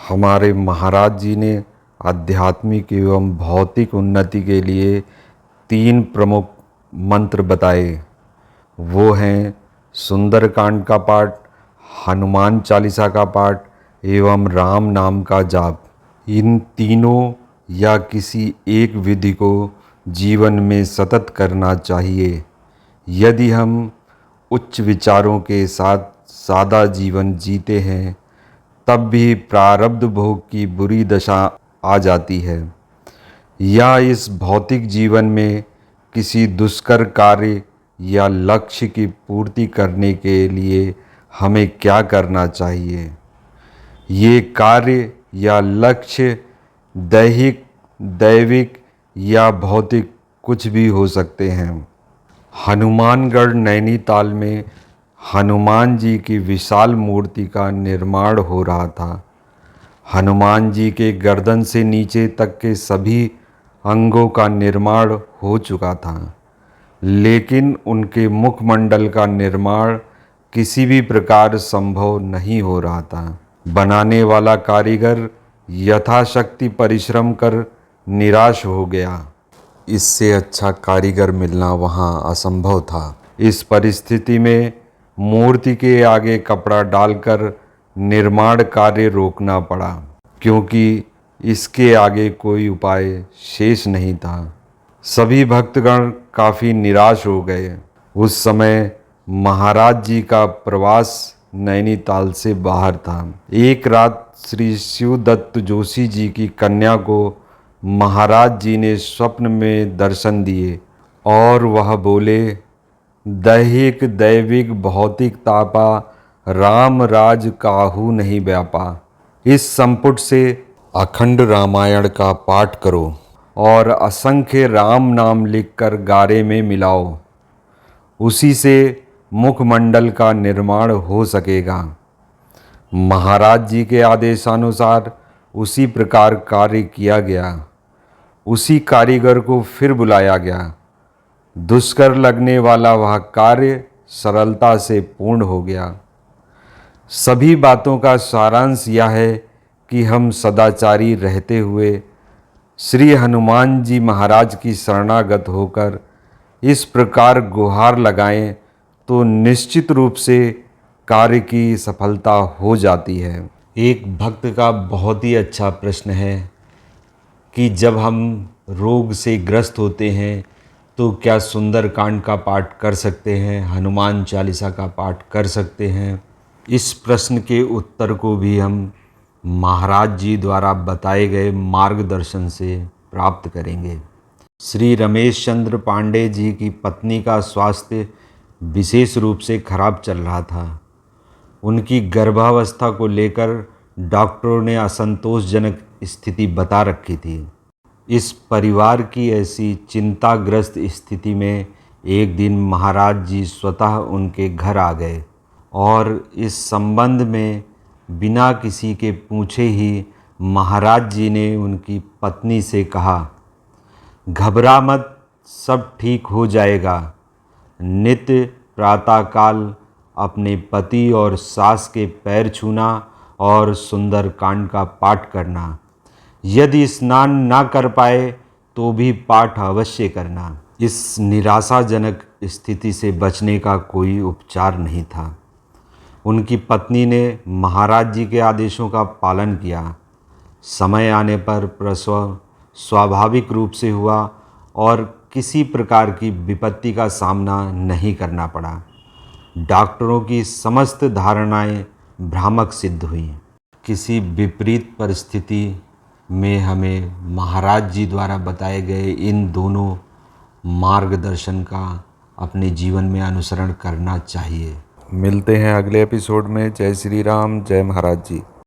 हमारे महाराज जी ने आध्यात्मिक एवं भौतिक उन्नति के लिए 3 प्रमुख मंत्र बताए। वो हैं सुंदरकांड का पाठ, हनुमान चालीसा का पाठ एवं राम नाम का जाप। इन तीनों या किसी एक विधि को जीवन में सतत करना चाहिए। यदि हम उच्च विचारों के साथ सादा जीवन जीते हैं तब भी प्रारब्ध भोग की बुरी दशा आ जाती है। या इस भौतिक जीवन में किसी दुष्कर कार्य या लक्ष्य की पूर्ति करने के लिए हमें क्या करना चाहिए। ये कार्य या लक्ष्य दैहिक, दैविक या भौतिक कुछ भी हो सकते हैं। हनुमानगढ़ नैनीताल में हनुमान जी की विशाल मूर्ति का निर्माण हो रहा था। हनुमान जी के गर्दन से नीचे तक के सभी अंगों का निर्माण हो चुका था, लेकिन उनके मुखमंडल का निर्माण किसी भी प्रकार संभव नहीं हो रहा था। बनाने वाला कारीगर यथाशक्ति परिश्रम कर निराश हो गया। इससे अच्छा कारीगर मिलना वहाँ असंभव था। इस परिस्थिति में मूर्ति के आगे कपड़ा डालकर निर्माण कार्य रोकना पड़ा, क्योंकि इसके आगे कोई उपाय शेष नहीं था। सभी भक्तगण काफ़ी निराश हो गए। उस समय महाराज जी का प्रवास नैनीताल से बाहर था। एक रात श्री शिवदत्त जोशी जी की कन्या को महाराज जी ने स्वप्न में दर्शन दिए और वह बोले, दैहिक दैविक भौतिक तापा राम राज काहू नहीं व्यापा। इस संपुट से अखंड रामायण का पाठ करो और असंख्य राम नाम लिखकर गारे में मिलाओ। उसी से मुखमंडल का निर्माण हो सकेगा। महाराज जी के आदेशानुसार उसी प्रकार कार्य किया गया। उसी कारीगर को फिर बुलाया गया। दुष्कर लगने वाला वह कार्य सरलता से पूर्ण हो गया। सभी बातों का सारांश यह है कि हम सदाचारी रहते हुए श्री हनुमान जी महाराज की शरणागत होकर इस प्रकार गुहार लगाएं तो निश्चित रूप से कार्य की सफलता हो जाती है। एक भक्त का बहुत ही अच्छा प्रश्न है कि जब हम रोग से ग्रस्त होते हैं तो क्या सुंदरकांड का पाठ कर सकते हैं, हनुमान चालीसा का पाठ कर सकते हैं। इस प्रश्न के उत्तर को भी हम महाराज जी द्वारा बताए गए मार्गदर्शन से प्राप्त करेंगे। श्री रमेश चंद्र पांडे जी की पत्नी का स्वास्थ्य विशेष रूप से खराब चल रहा था। उनकी गर्भावस्था को लेकर डॉक्टरों ने असंतोषजनक स्थिति बता रखी थी। इस परिवार की ऐसी चिंताग्रस्त स्थिति में एक दिन महाराज जी स्वतः उनके घर आ गए और इस संबंध में बिना किसी के पूछे ही महाराज जी ने उनकी पत्नी से कहा, घबरा मत, सब ठीक हो जाएगा। नित्य प्रातःकाल अपने पति और सास के पैर छूना और सुंदरकांड का पाठ करना। यदि स्नान ना कर पाए तो भी पाठ अवश्य करना। इस निराशाजनक स्थिति से बचने का कोई उपचार नहीं था। उनकी पत्नी ने महाराज जी के आदेशों का पालन किया। समय आने पर प्रसव स्वाभाविक रूप से हुआ और किसी प्रकार की विपत्ति का सामना नहीं करना पड़ा। डॉक्टरों की समस्त धारणाएं भ्रामक सिद्ध हुई। किसी विपरीत परिस्थिति में हमें महाराज जी द्वारा बताए गए इन दोनों मार्गदर्शन का अपने जीवन में अनुसरण करना चाहिए। मिलते हैं अगले एपिसोड में। जय श्री राम, जय महाराज जी।